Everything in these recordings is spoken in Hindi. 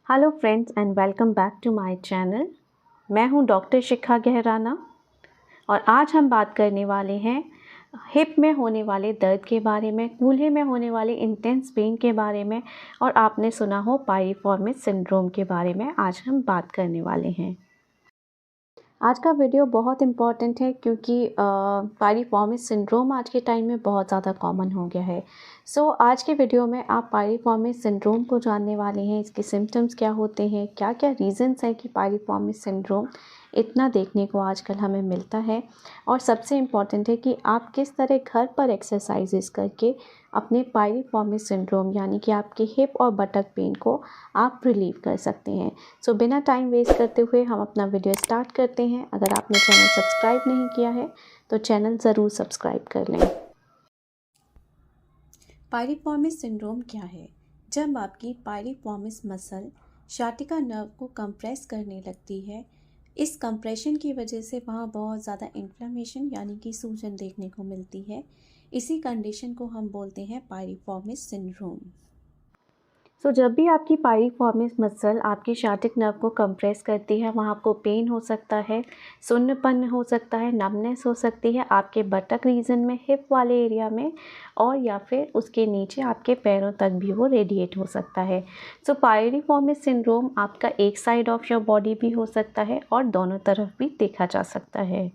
Hello friends and welcome back to my channel. मैं हूं डॉक्टर शिखा गहराना और आज हम बात करने वाले हैं हिप में होने वाले दर्द के बारे में, कूल्हे में होने वाले इंटेंस पेन के बारे में और आपने सुना हो पायरिफॉर्मिस सिंड्रोम के बारे में आज हम बात करने वाले हैं। आज का वीडियो बहुत इम्पॉर्टेंट है क्योंकि पायरिफॉर्मिस सिंड्रोम आज के टाइम में बहुत ज़्यादा कॉमन हो गया है। आज के वीडियो में आप पायरिफॉर्मिस सिंड्रोम को जानने वाले हैं, इसके सिम्टम्स क्या होते हैं, क्या क्या रीज़न्स हैं कि पायरिफॉर्मिस सिंड्रोम इतना देखने को आजकल हमें मिलता है और सबसे इम्पॉर्टेंट है कि आप किस तरह घर पर एक्सरसाइजेस करके अपने पायरिफॉर्मिस सिंड्रोम यानी कि आपके हिप और बटक पेन को आप रिलीव कर सकते हैं। बिना टाइम वेस्ट करते हुए हम अपना वीडियो स्टार्ट करते हैं। अगर आपने चैनल सब्सक्राइब नहीं किया है तो चैनल ज़रूर सब्सक्राइब कर लें। पायरिफॉर्मिस सिंड्रोम क्या है? जब आपकी पायरिफॉर्मिस मसल शाटिका नर्व को कंप्रेस करने लगती है, इस कंप्रेशन की वजह से वहाँ बहुत ज़्यादा इन्फ्लेमेशन यानी कि सूजन देखने को मिलती है। इसी कंडीशन को हम बोलते हैं पायरिफॉर्मिस सिंड्रोम। जब भी आपकी पायरिफॉर्मिस मसल आपकी शाटिक नर्व को कंप्रेस करती है, वहाँ आपको पेन हो सकता है, सुन्नपन हो सकता है, नमनेस हो सकती है आपके बटक रीजन में, हिप वाले एरिया में और या फिर उसके नीचे आपके पैरों तक भी वो रेडिएट हो सकता है। पायरिफॉर्मिस सिंड्रोम आपका एक साइड ऑफ योर बॉडी भी हो सकता है और दोनों तरफ भी देखा जा सकता है।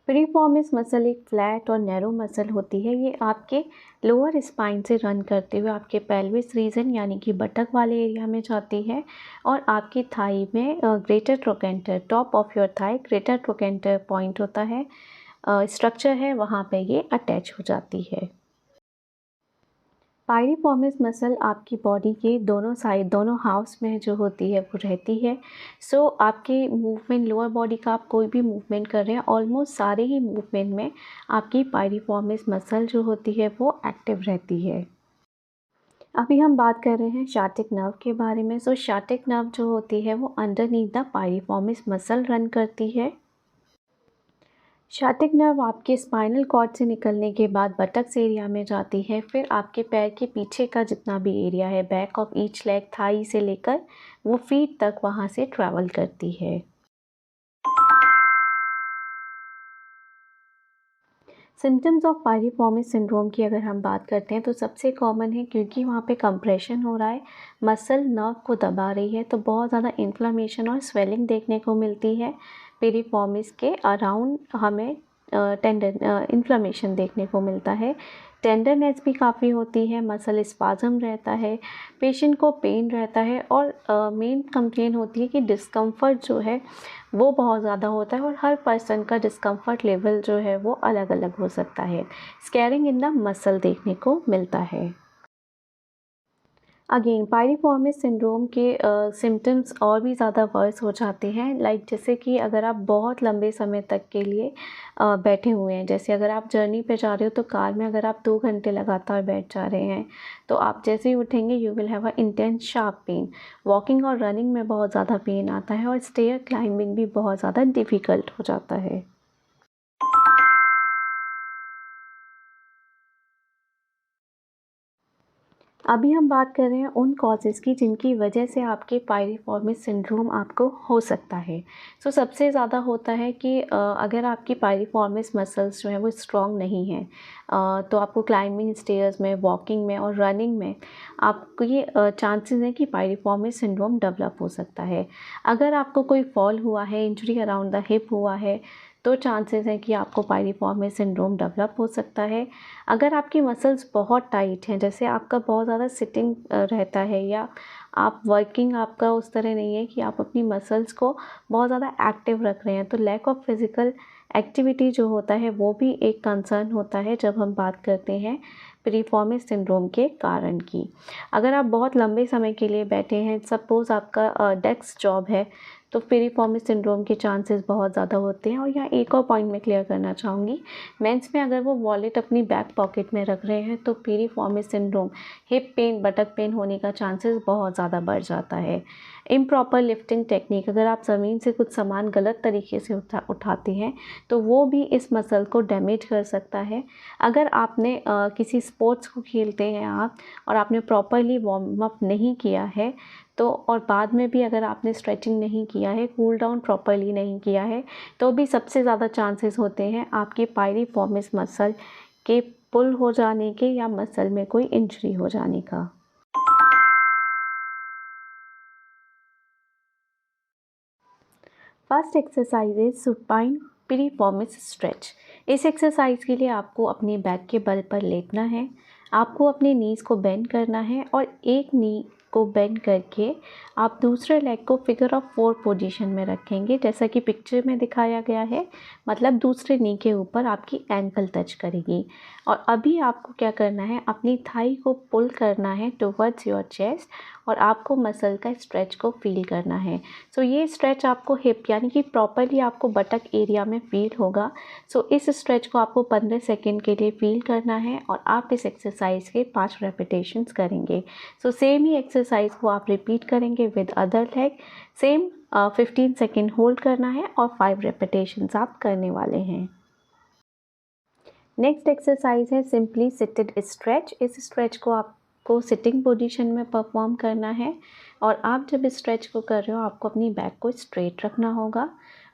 पिरिफॉर्मिस मसल एक फ्लैट और नैरो मसल होती है। ये आपके लोअर स्पाइन से रन करते हुए आपके पेल्विस रीजन यानी कि बटक वाले एरिया में जाती है और आपकी थाई में greater trochanter, top of your thigh greater trochanter point होता है, स्ट्रक्चर है, वहाँ पे ये अटैच हो जाती है। पायरिफॉर्मिस मसल आपकी बॉडी के दोनों साइड, दोनों हाफ्स में जो होती है वो रहती है। आपके मूवमेंट, लोअर बॉडी का आप कोई भी मूवमेंट कर रहे हैं, ऑलमोस्ट सारे ही मूवमेंट में आपकी पायरिफॉर्मिस मसल जो होती है वो एक्टिव रहती है। अभी हम बात कर रहे हैं शाटिक नर्व के बारे में। शाटिक नर्व जो होती है वो underneath the piriformis muscle run करती है। शाटिक नर्व आपके स्पाइनल कॉर्ड से निकलने के बाद बटक्स एरिया में जाती है, फिर आपके पैर के पीछे का जितना भी एरिया है, back of each leg, thigh से लेकर वो फीट तक वहाँ से ट्रैवल करती है। सिम्टम्स ऑफ पायरिफॉर्मिस सिंड्रोम की अगर हम बात करते हैं तो सबसे कॉमन है, क्योंकि वहाँ पे कंप्रेशन हो रहा है, मसल नर्व को दबा रही है, तो बहुत ज़्यादा इन्फ्लेमेशन और स्वेलिंग देखने को मिलती है। पिरिफॉर्मिस के अराउंड हमें इन्फ्लेमेशन देखने को मिलता है। टेंडरनेस भी काफ़ी होती है, मसल स्पाज़म रहता है, पेशेंट को पेन रहता है और मेन कंप्लेन होती है कि डिस्कम्फर्ट जो है वो बहुत ज़्यादा होता है और हर पर्सन का डिस्कम्फर्ट लेवल जो है वो अलग अलग हो सकता है। स्कैरिंग इन द मसल देखने को मिलता है। अगेन पायरिफॉर्मिस सिंड्रोम के सिम्टम्स और भी ज़्यादा वर्स हो जाते हैं, जैसे कि अगर आप बहुत लंबे समय तक के लिए बैठे हुए हैं, जैसे अगर आप जर्नी पे जा रहे हो तो कार में अगर आप 2 घंटे लगातार बैठ जा रहे हैं तो आप जैसे ही उठेंगे you will have a intense sharp pain. Walking और रनिंग में बहुत ज़्यादा पेन आता है और स्टेयर क्लाइंबिंग भी बहुत ज़्यादा डिफ़िकल्ट हो जाता है। अभी हम बात कर रहे हैं उन कॉजेज़ की जिनकी वजह से आपके पायरिफॉर्मिस सिंड्रोम आपको हो सकता है। सबसे ज़्यादा होता है कि अगर आपकी पायरिफॉर्मिस मसल्स जो हैं वो स्ट्रॉन्ग नहीं हैं, तो आपको क्लाइंबिंग स्टेयर्स में, वॉकिंग में और रनिंग में आपको ये चांसेस हैं कि पायरिफॉर्मिस सिंड्रोम डेवलप हो सकता है। अगर आपको कोई फॉल हुआ है, इंजरी अराउंड द हिप हुआ है, तो चांसेस हैं कि आपको पायरिफॉर्मिस सिंड्रोम डेवलप हो सकता है। अगर आपकी मसल्स बहुत टाइट हैं, जैसे आपका बहुत ज़्यादा सिटिंग रहता है या आप वर्किंग आपका उस तरह नहीं है कि आप अपनी मसल्स को बहुत ज़्यादा एक्टिव रख रहे हैं, तो लैक ऑफ फिज़िकल एक्टिविटी जो होता है वो भी एक कंसर्न होता है जब हम बात करते हैं पिरिफॉर्मिस सिंड्रोम के कारण की। अगर आप बहुत लंबे समय के लिए बैठे हैं, सपोज़ आपका डेस्क जॉब है, तो पिरिफॉर्मिस सिंड्रोम के चांसेस बहुत ज़्यादा होते हैं। और यहाँ एक और पॉइंट मैं क्लियर करना चाहूँगी, मेंस में अगर वो वॉलेट अपनी बैक पॉकेट में रख रहे हैं तो piriformis syndrome, hip pen, बटक pen होने का चांसेस बहुत ज़्यादा बढ़ जाता है। इम्प्रॉपर लिफ्टिंग टेक्निक, अगर आप ज़मीन से कुछ सामान गलत तरीके से उठाते हैं तो वो भी इस मसल को डैमेज कर सकता है। अगर आपने किसी स्पोर्ट्स को खेलते हैं आप और आपने प्रॉपरली वार्म अप नहीं किया है तो, और बाद में भी अगर आपने स्ट्रेचिंग नहीं किया है, कूल डाउन प्रॉपरली नहीं किया है, तो भी सबसे ज़्यादा चांसेस होते हैं आपके पायरिफॉर्मिस मसल के पुल हो जाने के या मसल में कोई इंजरी हो जाने का। First exercise is supine piriformis stretch. इस एक्सरसाइज के लिए आपको अपने बैक के बल पर लेटना है, आपको अपने नीज़ को बेंड करना है और एक नी को बेंड करके आप दूसरे लेग को फिगर ऑफ 4 पोजीशन में रखेंगे, जैसा कि पिक्चर में दिखाया गया है। मतलब दूसरे नी के ऊपर आपकी एंकल टच करेगी। और अभी आपको क्या करना है, अपनी थाई को पुल करना है टुवर्ड्स योर चेस्ट और आपको मसल का स्ट्रेच को फील करना है। सो ये स्ट्रेच आपको हिप यानी कि प्रॉपरली आपको बटक एरिया में फील होगा। सो इस स्ट्रेच को आपको 15 सेकेंड के लिए फील करना है और आप इस एक्सरसाइज के 5 रेपिटेशंस करेंगे। सो सेम ही एक्सरसाइज को आप रिपीट करेंगे with other leg. Same 15 second hold करना है और 5 रेपिटेशंस आप करने वाले हैं। नेक्स्ट एक्सरसाइज है सिंपली सिटेड स्ट्रेच। इस स्ट्रेच को आपको सिटिंग पोजीशन में परफॉर्म करना है और आप जब स्ट्रेच को कर रहे हो आपको अपनी बैक को स्ट्रेट रखना होगा।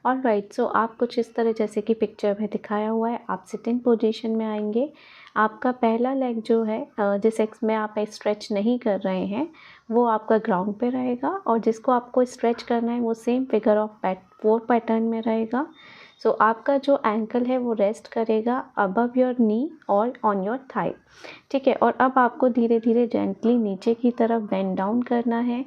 और राइट, सो आप कुछ इस तरह जैसे कि पिक्चर में दिखाया हुआ है, आप सिटिंग पोजीशन में आएंगे। आपका पहला लेग जो है जिस एक्स में आप स्ट्रेच नहीं कर रहे हैं वो आपका ग्राउंड पे रहेगा और जिसको आपको स्ट्रेच करना है वो सेम फिगर ऑफ 4 पैटर्न में रहेगा। सो आपका जो एंकल है वो रेस्ट करेगा अबव योर नी और ऑन योर थाई। ठीक है, और अब आपको धीरे धीरे जेंटली नीचे की तरफ बेंड डाउन करना है,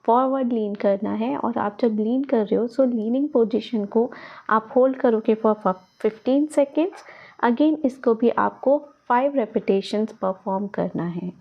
फॉरवर्ड लीन करना है। और आप जब लीन कर रहे हो सो लीनिंग पोजीशन को आप होल्ड करोगे फॉर 15 सेकेंड्स। अगेन इसको भी आपको 5 रेपिटेशंस परफॉर्म करना है।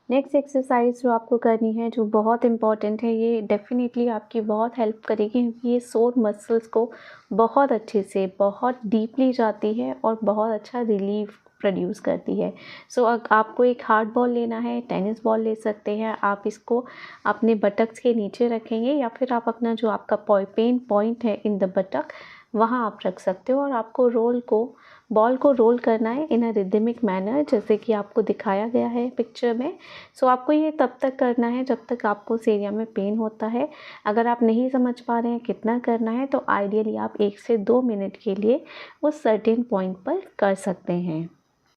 नेक्स्ट एक्सरसाइज जो आपको करनी है, जो बहुत इंपॉर्टेंट है, ये डेफिनेटली आपकी बहुत हेल्प करेगी क्योंकि ये सोर मसल्स को बहुत अच्छे से, बहुत डीपली जाती है और बहुत अच्छा रिलीफ प्रोड्यूस करती है। सो आपको एक हार्ड बॉल लेना है, टेनिस बॉल ले सकते हैं आप, इसको अपने बटक्स के नीचे रखेंगे या फिर आप अपना जो आपका पेन पॉइंट है इन द बटक वहाँ आप रख सकते हो और आपको बॉल को रोल करना है इन अ रिदमिक मैनर जैसे कि आपको दिखाया गया है पिक्चर में। सो आपको ये तब तक करना है जब तक आपको उस एरिया में पेन होता है। अगर आप नहीं समझ पा रहे हैं कितना करना है तो आइडियली आप 1 से 2 मिनट के लिए उस सर्टेन पॉइंट पर कर सकते हैं।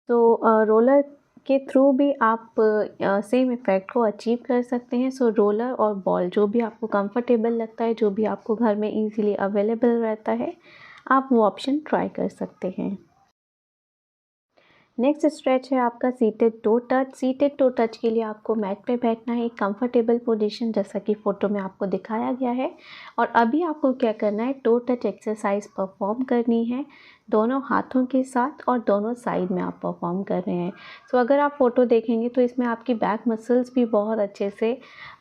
तो रोलर के थ्रू भी आप सेम इफ़ेक्ट को अचीव कर सकते हैं। सो रोलर और बॉल जो भी आपको कंफर्टेबल लगता है, जो भी आपको घर में इजीली अवेलेबल रहता है, आप वो ऑप्शन ट्राई कर सकते हैं। नेक्स्ट स्ट्रेच है आपका seated to touch. Seated to touch के लिए आपको मैट पे बैठना है, एक कंफर्टेबल पोजीशन जैसा कि फ़ोटो में आपको दिखाया गया है। और अभी आपको क्या करना है, टो टच एक्सरसाइज परफॉर्म करनी है दोनों हाथों के साथ और दोनों साइड में आप परफॉर्म कर रहे हैं। सो अगर आप फ़ोटो देखेंगे तो इसमें आपकी बैक मसल्स भी बहुत अच्छे से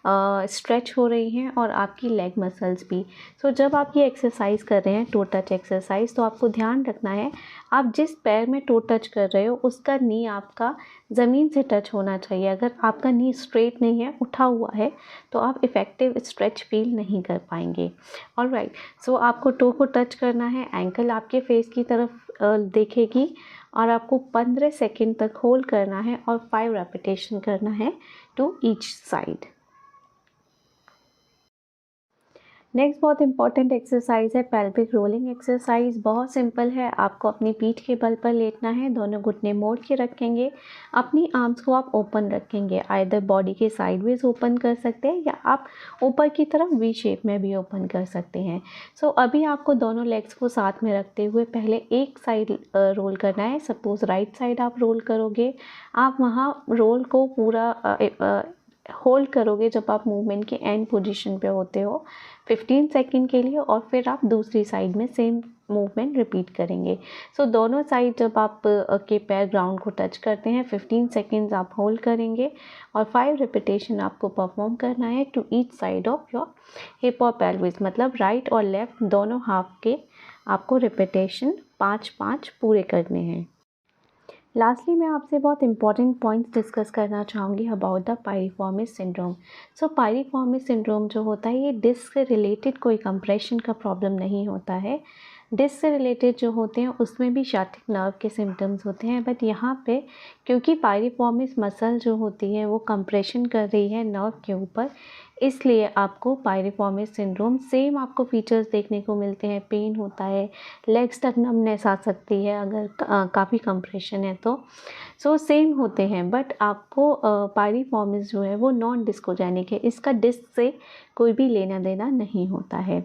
स्ट्रेच हो रही हैं और आपकी लेग मसल्स भी। सो जब आप ये एक्सरसाइज कर रहे हैं टो टच एक्सरसाइज, तो आपको ध्यान रखना है आप जिस पैर में टो टच कर रहे हो उसका नी आपका ज़मीन से टच होना चाहिए। अगर आपका नी स्ट्रेट नहीं है, उठा हुआ है, तो आप इफ़ेक्टिव स्ट्रेच फील नहीं कर पाएंगे। ऑलराइट, सो आपको टो को टच करना है, एंकल आपके फेस की तरफ देखेगी और आपको 15 सेकेंड तक होल्ड करना है और 5 रेपिटेशन करना है टू ईच साइड। नेक्स्ट बहुत इंपॉर्टेंट एक्सरसाइज है पेल्विक रोलिंग एक्सरसाइज। बहुत सिंपल है, आपको अपनी पीठ के बल पर लेटना है, दोनों घुटने मोड़ के रखेंगे, अपनी आर्म्स को आप ओपन रखेंगे, आइदर बॉडी के साइडवेज ओपन कर सकते हैं या आप ऊपर की तरफ वी शेप में भी ओपन कर सकते हैं। सो अभी आपको दोनों लेग्स को साथ में रखते हुए पहले एक साइड रोल करना है। सपोज़ राइट साइड आप रोल करोगे, आप वहाँ रोल को पूरा होल्ड करोगे जब आप मूवमेंट के एंड पोजीशन पे होते हो 15 सेकंड के लिए, और फिर आप दूसरी साइड में सेम मूवमेंट रिपीट करेंगे। सो दोनों साइड जब आप के पैर ग्राउंड को टच करते हैं 15 सेकेंड्स आप होल्ड करेंगे और 5 रिपीटेशन आपको परफॉर्म करना है to each side of your hip और पेल्विस, मतलब राइट और लेफ्ट दोनों हाफ के आपको रिपीटेशन 5-5 पूरे करने हैं। लास्टली मैं आपसे बहुत इंपॉर्टेंट पॉइंट्स डिस्कस करना चाहूँगी about the piriformis syndrome. So piriformis syndrome जो होता है ये डिस्क से रिलेटेड कोई कंप्रेशन का प्रॉब्लम नहीं होता है। डिस्क से रिलेटेड जो होते हैं उसमें भी शार्टिक नर्व के सिम्टम्स होते हैं, बट यहाँ पे क्योंकि पायरिफॉर्मिस मसल जो होती है वो कंप्रेशन कर रही है नर्व के ऊपर, इसलिए आपको पायरिफॉर्मिस सिंड्रोम सेम आपको फीचर्स देखने को मिलते हैं। पेन होता है, लेग्स तक नमनेस आ सकती है अगर काफ़ी कंप्रेशन है तो। सो सेम होते हैं, बट आपको पायरिफॉर्मिस जो है वो नॉन डिस्कोजेनिक है, इसका डिस्क से कोई भी लेना देना नहीं होता है।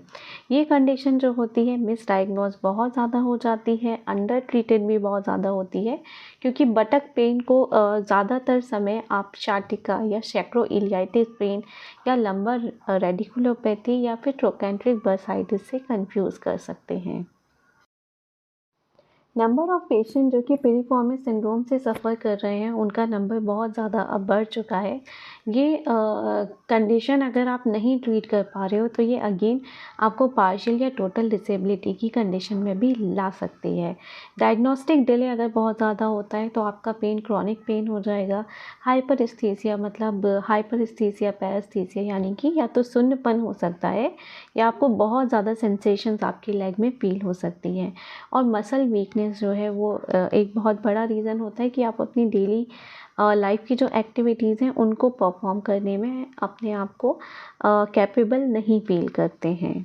ये कंडीशन जो होती है मिसडायग्नोज बहुत ज़्यादा हो जाती है, अंडर ट्रीटेड भी बहुत ज़्यादा होती है, क्योंकि बटक पेन को ज़्यादातर समय आप शाटिका या सैक्रोइलियाइटिस पेन या लंबर रेडिकुलोपैथी या फिर ट्रोकेंट्रिक बर्साइटिस से कंफ्यूज कर सकते हैं। नंबर ऑफ़ पेशेंट जो कि पायरिफॉर्मिस सिंड्रोम से सफ़र कर रहे हैं उनका नंबर बहुत ज़्यादा अब बढ़ चुका है। ये कंडीशन अगर आप नहीं ट्रीट कर पा रहे हो तो ये अगेन आपको पार्शियल या टोटल डिसेबिलिटी की कंडीशन में भी ला सकती है। डायग्नोस्टिक डिले अगर बहुत ज़्यादा होता है तो आपका पेन क्रॉनिक पेन हो जाएगा। हाइपरेस्थीसिया मतलब हाइपरेस्थीसिया पैरेस्थीसिया यानी कि या तो सुन्नपन हो सकता है या आपको बहुत ज़्यादा सेंसेशंस आपकी लेग में फील हो सकती हैं। और मसल वीकनेस जो है वो एक बहुत बड़ा रीज़न होता है कि आप अपनी डेली लाइफ की जो एक्टिविटीज़ हैं उनको परफॉर्म करने में अपने आप को कैपेबल नहीं फील करते हैं।